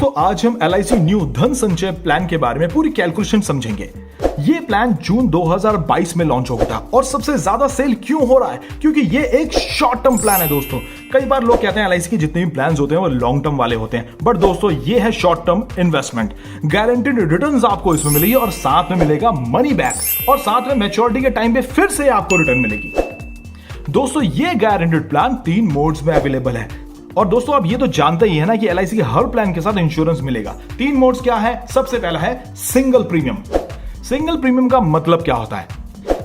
दोस्तों आज हम LIC न्यू धन संचय प्लान के बारे में पूरी कैलकुलेशन समझेंगे। ये प्लान जून 2022 में लॉन्च हो गया था और सबसे ज्यादा सेल क्यों हो रहा है? क्योंकि ये एक शॉर्ट टर्म प्लान है दोस्तों। कई बार लोग कहते हैं LIC के जितने भी प्लान्स होते हैं वो लॉन्ग टर्म वाले होते हैं, बट दोस्तों ये है short term investment. Guaranteed returns आपको इसमें मिलेगी और साथ में मिलेगा मनी बैक और साथ में मैच्योरिटी के टाइम पे फिर से आपको रिटर्न मिलेगी। दोस्तों ये गारंटीड प्लान 3 मोड्स में अवेलेबल है और दोस्तों आप ये तो जानते ही है ना कि LIC के हर प्लान के साथ इंश्योरेंस मिलेगा। 3 मोड्स क्या है? सबसे पहला है सिंगल प्रीमियम। सिंगल प्रीमियम का मतलब क्या होता है?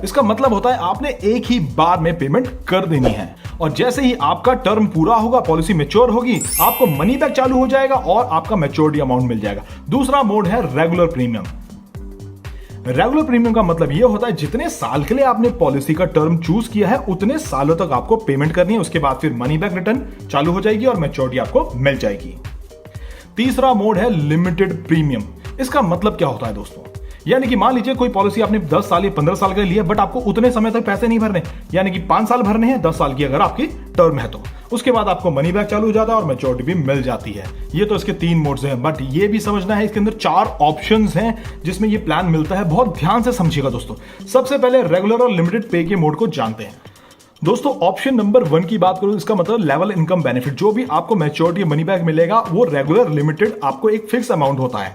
इसका मतलब होता है आपने एक ही बार में पेमेंट कर देनी है और जैसे ही आपका टर्म पूरा होगा, पॉलिसी मैच्योर होगी, आपको मनी बैक चालू हो जाएगा और आपका मैच्योरिटी अमाउंट मिल जाएगा। दूसरा मोड है रेगुलर प्रीमियम। रेगुलर प्रीमियम का मतलब यह होता है जितने साल के लिए आपने पॉलिसी का टर्म चूज किया है उतने सालों तक आपको पेमेंट करनी है, उसके बाद फिर मनी बैक रिटर्न चालू हो जाएगी और मैच्योरिटी आपको मिल जाएगी। तीसरा मोड है लिमिटेड प्रीमियम। इसका मतलब क्या होता है दोस्तों? यानी कि मान लीजिए कोई पॉलिसी आपने 10 साल या 15 साल के लिए, बट आपको उतने समय तक पैसे नहीं भरने, यानी कि 5 साल भरने हैं 10 साल की अगर आपकी टर्म है तो उसके बाद आपको मनी बैक चालू हो जाता है और मैच्योरिटी भी मिल जाती है। ये तो इसके 3 मोड्स हैं, बट ये भी समझना है इसके अंदर 4 ऑप्शंस हैं जिसमें ये प्लान मिलता है। बहुत ध्यान से समझिएगा दोस्तों। सबसे पहले रेगुलर और लिमिटेड पे के मोड को जानते हैं। दोस्तों ऑप्शन नंबर 1 की बात करूं, इसका मतलब लेवल इनकम बेनिफिट। जो भी आपको मैच्योरिटी मनी बैक मिलेगा वो रेगुलर लिमिटेड आपको एक फिक्स अमाउंट होता है।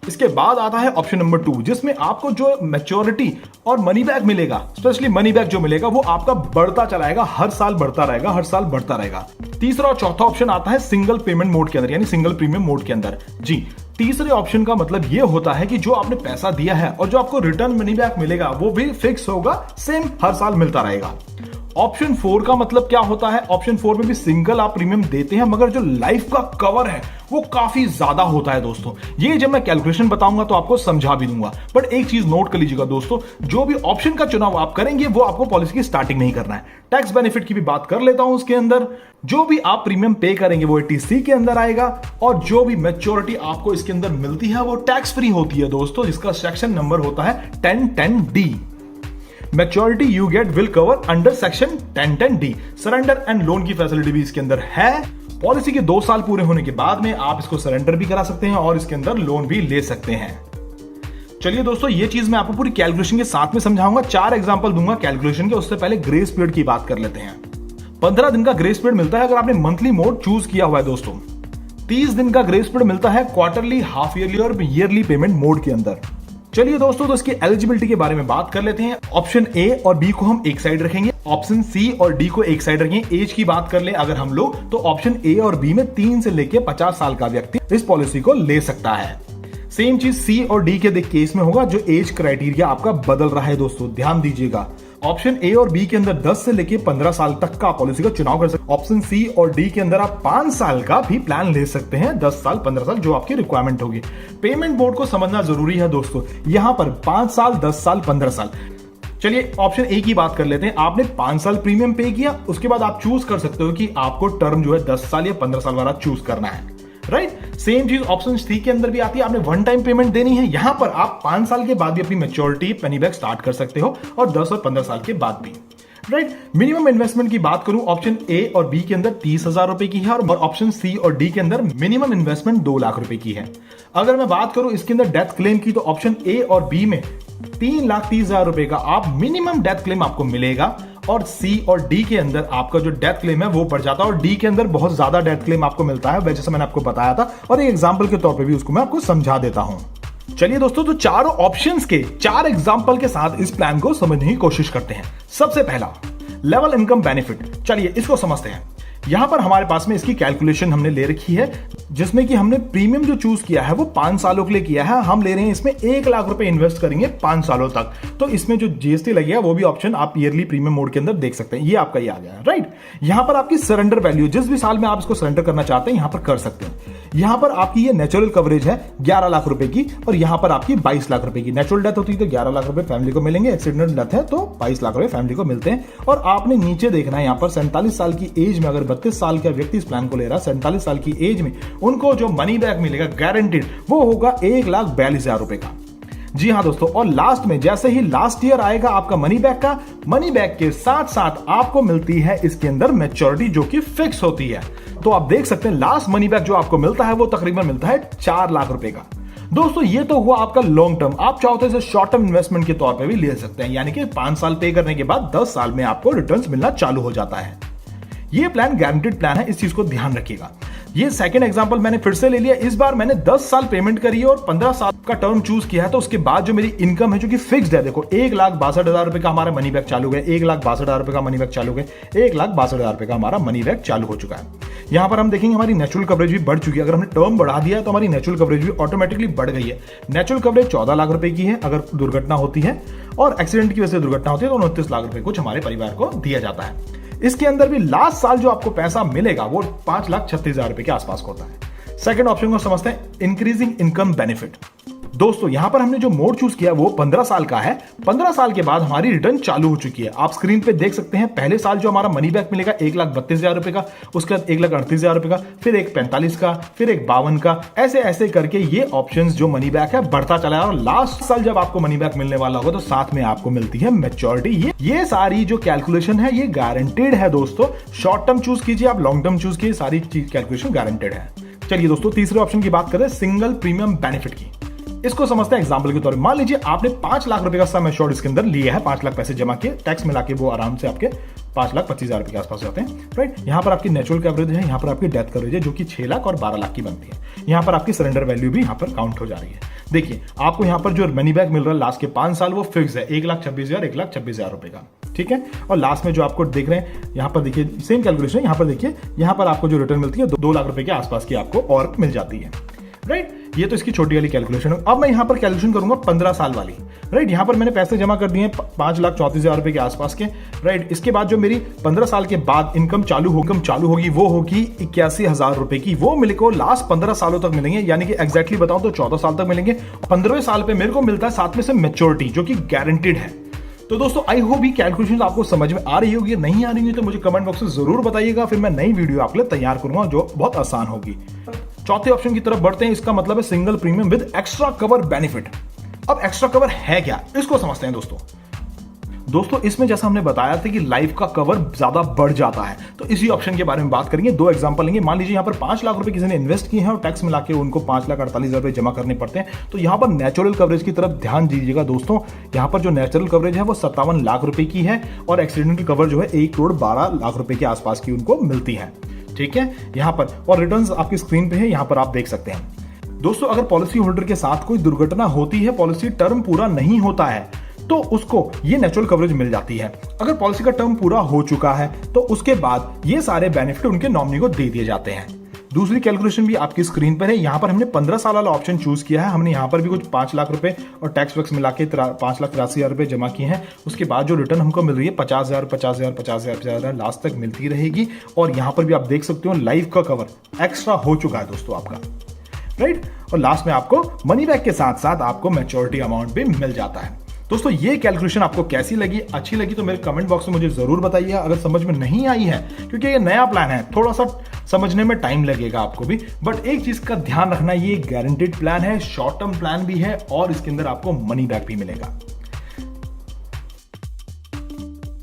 इसके बाद आता है ऑप्शन नंबर 2 जिसमें आपको जो मैच्योरिटी और मनी बैक मिलेगा, स्पेशली मनी बैक जो मिलेगा वो आपका बढ़ता चलाएगा, हर साल बढ़ता रहेगा, हर साल बढ़ता रहेगा। तीसरा और चौथा ऑप्शन आता है सिंगल पेमेंट मोड के अंदर, यानी सिंगल प्रीमियम मोड के अंदर। जी, तीसरे ऑप्शन का मतलब ये होता है कि जो आपने पैसा दिया है और जो आपको रिटर्न मनी बैक मिलेगा वो भी फिक्स होगा, सेम हर साल मिलता रहेगा। ऑप्शन 4 का मतलब क्या होता है? ऑप्शन 4 में भी सिंगल आप प्रीमियम देते हैं मगर जो लाइफ का कवर है वो काफी ज्यादा होता है दोस्तों। ये जब मैं कैलकुलेशन बताऊंगा तो आपको समझा भी दूंगा, बट एक चीज नोट कर लीजिएगा दोस्तों, जो भी ऑप्शन का चुनाव आप करेंगे वो आपको पॉलिसी की स्टार्टिंग में ही करना है। टैक्स बेनिफिट की भी बात कर लेता हूं। उसके अंदर जो भी आप प्रीमियम पे करेंगे वो 80C के अंदर आएगा और जो भी मैच्योरिटी आपको इसके अंदर मिलती है वो टैक्स फ्री होती है दोस्तों, जिसका सेक्शन नंबर होता है 1010D। Maturity you get will cover under section 1010D। Surrender and loan की फैसिलिटी भी इसके अंदर है। पॉलिसी के 2 साल पूरे होने के बाद में आप इसको सरेंडर भी करा सकते हैं और इसके अंदर लोन भी ले सकते हैं। चलिए दोस्तों, ये चीज मैं आपको पूरी कैलकुलेशन के साथ में समझाऊंगा। 4 एग्जांपल दूंगा कैलकुलेशन के। उससे पहले ग्रेस पीरियड की बात कर लेते हैं। 15 दिन का ग्रेस पीरियड मिलता है अगर आपने मंथली मोड चूज किया हुआ है दोस्तों। 30 दिन का ग्रेस पीरियड मिलता है क्वार्टरली, हाफ ईयरली और ईयरली पेमेंट मोड के अंदर। चलिए दोस्तों, तो इसकी एलिजिबिलिटी के बारे में बात कर लेते हैं। ऑप्शन ए और बी को हम एक साइड रखेंगे, ऑप्शन सी और डी को एक साइड रखेंगे। एज की बात कर ले अगर हम लोग, तो ऑप्शन ए और बी में 3 से लेकर 50 साल का व्यक्ति इस पॉलिसी को ले सकता है। सेम चीज सी और डी के केस में होगा। जो एज क्राइटेरिया आपका बदल रहा है दोस्तों, ध्यान दीजिएगा। ऑप्शन ए और बी के अंदर 10 से लेकर 15 साल तक का पॉलिसी का चुनाव कर सकते हैं। ऑप्शन सी और डी के अंदर आप 5 साल का भी प्लान ले सकते हैं, 10 साल 15 साल जो आपकी रिक्वायरमेंट होगी। पेमेंट मोड को समझना जरूरी है दोस्तों। यहां पर 5 साल, 10 साल, 15 साल। चलिए ऑप्शन ए की बात कर लेते हैं। आपने 5 साल प्रीमियम पे किया, उसके बाद आप चूज कर सकते हो कि आपको टर्म जो है 10 साल या 15 साल वाला चूज करना है, राइट। सेम चीज ऑप्शन सी के अंदर भी आती है। आपने 1 टाइम पेमेंट देनी है, यहां पर आप 5 साल के बाद भी अपनी मैच्योरिटी मनी बैक स्टार्ट कर सकते हो और 10 और 15 साल के बाद भी, राइट। मिनिमम इन्वेस्टमेंट की बात करूं, ऑप्शन ए और बी के अंदर 30,000 रुपए की है और ऑप्शन सी और डी के अंदर मिनिमम इन्वेस्टमेंट 2 लाख रुपए की है। अगर मैं बात करूं इसके अंदर डेथ क्लेम की, तो ऑप्शन ए और बी में 3,30,000 रुपए का आप मिनिमम डेथ क्लेम आपको मिलेगा और सी और डी के अंदर आपका जो डेथ क्लेम है वो बढ़ जाता है और डी के अंदर बहुत ज्यादा डेथ क्लेम आपको मिलता है, जैसे मैंने आपको बताया था। और एक एग्जांपल के तौर पे भी उसको मैं आपको समझा देता हूं। चलिए दोस्तों, तो चारों ऑप्शंस के 4 एग्जांपल के साथ इस प्लान को समझने की कोशिश करते हैं। सबसे पहला लेवल इनकम बेनिफिट। चलिए इसको समझते हैं। यहां पर हमारे पास में इसकी कैलकुलेशन हमने ले रखी है, जिसमें कि हमने प्रीमियम जो चूज किया है वो 5 सालों के लिए किया है। हम ले रहे हैं इसमें 1 लाख रुपए इन्वेस्ट करेंगे 5 सालों तक। तो इसमें जो जीएसटी लगेगा वो भी ऑप्शन आप ईयरली प्रीमियम मोड के अंदर देख सकते हैं। ये आपका ये आ गया, राइट। यहां पर आपकी सरेंडर वैल्यू, जिस भी साल में आप इसको सरेंडर करना चाहते हैं यहां पर कर सकते हैं। यहां पर आपकी ये नेचुरल कवरेज है 11 लाख रुपए की और यहां पर आपकी 22 लाख रुपए की। नेचुरल डेथ होती है तो 11 लाख रुपए फैमिली को मिलेंगे, एक्सीडेंटल डेथ है तो 22 लाख रुपए फैमिली को मिलते हैं। और आपने नीचे देखना है यहां पर 47 साल की एज में अगर 32 साल का व्यक्ति इस प्लान को ले रहा है, 47 साल की एज में उनको जो मनी बैक मिलेगा गारंटीड वो होगा 1,42,000 रुपए का। जी हाँ दोस्तों, और लास्ट में जैसे ही लास्ट ईयर आएगा आपका मनी बैक का, मनी बैक के साथ साथ आपको मिलती है इसके अंदर मैच्योरिटी जो कि फिक्स होती है। तो आप देख सकते हैं लास्ट मनी बैक जो आपको मिलता है वो तकरीबन मिलता है 4 लाख रुपए का। दोस्तों ये तो हुआ आपका लॉन्ग टर्म, आप चाहो तो इसे शॉर्ट टर्म इन्वेस्टमेंट के तौर पे भी ले सकते हैं, यानी कि 5 साल पे करने के बाद 10 साल में आपको रिटर्न्स मिलना चालू हो जाता है। ये प्लान गारंटेड प्लान है, इस चीज को ध्यान रखिएगा। ये सेकंड एग्जांपल मैंने फिर से ले लिया, इस बार मैंने 10 साल पेमेंट करी है और 15 साल का टर्म चूज किया है, तो उसके बाद जो मेरी इनकम है जो कि फिक्स्ड है, देखो 1,62,000 रुपए का हमारा मनी बैक चालू है, 1,62,000 रुपए का मनी बैक चालू है, 1,62,000 रुपए का हमारा मनी बैक चालू हो चुका है। यहां पर हम देखेंगे हमारी नेचुरल कवरेज भी बढ़ चुकी है, अगर हमने टर्म बढ़ा दिया तो हमारी नेचुरल कवरेज भी ऑटोमेटिकली बढ़ गई है। नेचुरल कवरेज 14 लाख रुपए की है अगर दुर्घटना होती है, और एक्सीडेंट की वजह से दुर्घटना होती है तो 29 लाख रुपए कुछ हमारे परिवार को दिया जाता है। इसके अंदर भी लास्ट साल जो आपको पैसा मिलेगा वो 5,36,000 रुपए के आसपास होता है। सेकंड ऑप्शन को समझते हैं, इंक्रीजिंग इनकम बेनिफिट। दोस्तों यहां पर हमने जो मोड चूज किया वो 15 साल का है। 15 साल के बाद हमारी रिटर्न चालू हो चुकी है, आप स्क्रीन पे देख सकते हैं। पहले साल जो हमारा मनी बैक मिलेगा 1,32,000 रुपए का, उसके बाद 1,38,000 रुपए का, फिर एक 45 का, फिर एक 52 का, ऐसे ऐसे करके ये ऑप्शंस जो मनी बैक है बढ़ता चला है। और लास्ट साल जब आपको मनी बैक मिलने वाला होगा तो साथ में आपको मिलती है मैच्योरिटी। ये सारी जो कैलकुलेशन है ये गारंटेड है दोस्तों। शॉर्ट टर्म चूज कीजिए, आप लॉन्ग टर्म चूज कीजिए, सारी चीज कैलकुलेशन गारंटेड है। चलिए दोस्तों तीसरे ऑप्शन की बात करें, सिंगल प्रीमियम बेनिफिट की। इसको समझते हैं एग्जांपल के तौर पर। मान लीजिए आपने 5 लाख रुपए का सम एश्योर्ड इसके अंदर लिया है, 5 लाख पैसे जमा किए, टैक्स मिला के वो आराम से आपके 5,25,000 रुपए के आसपास जाते हैं, राइट। यहां पर आपकी नेचुरल कवरेज है, यहां पर आपकी डेथ कवरेज है जो कि 6 लाख और 12 लाख की बनती है। यहां पर आपकी सरेंडर वैल्यू भी यहां पर काउंट हो जा रही है। देखिए आपको यहां पर जो मनी बैक मिल रहा है लास्ट के 5 साल वो फिक्स है, 1,26,000 रुपए का, ठीक है। और लास्ट में जो आपको देख रहे हैं यहां पर देखिए सेम कैलकुलेशन, यहां पर देखिए यहां पर आपको जो रिटर्न मिलती है 2 लाख रुपए के आसपास की आपको और मिल जाती है, राइट। ये तो इसकी छोटी वाली कैलकुलेशन है। अब मैं यहां पर कैलकुलेशन करूंगा 15 साल वाली, राइट। यहां पर मैंने पैसे जमा कर दिए 5,34,000 रुपए के आसपास के, राइट। इसके बाद जो मेरी 15 साल के बाद इनकम चालू होगी वो होगी 81,000 रुपए की। वो मेरे को लास्ट 15 सालों तक मिलेंगे, यानी कि एग्जैक्टली बताऊं तो 14 साल तक मिलेंगे। 15वें साल पे मेरे को मिलता है साथ में से मैच्योरिटी जो कि गारंटेड है। तो दोस्तों आई होप ये कैलकुलेशन आपको समझ में आ रही होगी, नहीं आ रही होगी तो मुझे कमेंट बॉक्स में जरूर बताइएगा, फिर मैं नई वीडियो आपके लिए तैयार करूंगा जो बहुत आसान होगी। चौथे ऑप्शन की तरफ बढ़ते हैं, इसका मतलब है single premium with extra cover benefit. अब एक्स्ट्रा कवर है क्या, इसको समझते हैं दोस्तों इसमें जैसा हमने बताया था कि लाइफ का कवर ज्यादा बढ़ जाता है, तो इसी ऑप्शन के बारे में बात करेंगे। 2 एग्जांपल लेंगे। मान लीजिए यहां पर 5 लाख रुपए किसी ने इन्वेस्ट किए हैं और टैक्स मिला के उनको 5,48,000 रुपए जमा करने पड़ते हैं, तो यहां पर नेचुरल कवरेज की तरफ ध्यान दीजिएगा दोस्तों। यहां पर जो नेचुरल कवरेज है वो 57 लाख रुपए की है और एक्सीडेंटल कवर जो है 1,12,00,000 रुपए के आसपास की उनको मिलती है, ठीक है। यहां पर और रिटर्न्स आपकी स्क्रीन पे है, यहां पर आप देख सकते हैं। दोस्तों अगर पॉलिसी होल्डर के साथ कोई दुर्घटना होती है, पॉलिसी टर्म पूरा नहीं होता है, तो उसको ये नेचुरल कवरेज मिल जाती है। अगर पॉलिसी का टर्म पूरा हो चुका है तो उसके बाद ये सारे बेनिफिट उनके नॉमिनी को दे दिए जाते हैं। दूसरी कैलकुलेशन भी आपकी स्क्रीन पर है। यहां पर हमने 15 साल वाला ऑप्शन चूज किया है। हमने यहां पर भी कुछ 5 लाख रुपए और टैक्स वैक्स मिला के 5,83,000 रुपए जमा किए हैं। उसके बाद जो रिटर्न हमको मिल रही है 50,000 लास्ट तक मिलती रहेगी। और यहां पर भी आप देख सकते हो लाइफ का कवर एक्स्ट्रा हो चुका है दोस्तों आपका, राइट। और लास्ट में आपको मनी बैक के साथ साथ आपको मैच्योरिटी अमाउंट भी मिल जाता है। दोस्तों ये कैलकुलेशन आपको कैसी लगी, अच्छी लगी तो मेरे कमेंट बॉक्स में मुझे जरूर बताइए। अगर समझ में नहीं आई है, क्योंकि ये नया प्लान है, थोड़ा सा समझने में टाइम लगेगा आपको भी, बट एक चीज का ध्यान रखना, ये गारंटेड प्लान है, शॉर्ट टर्म प्लान भी है और इसके अंदर आपको मनी बैक भी मिलेगा।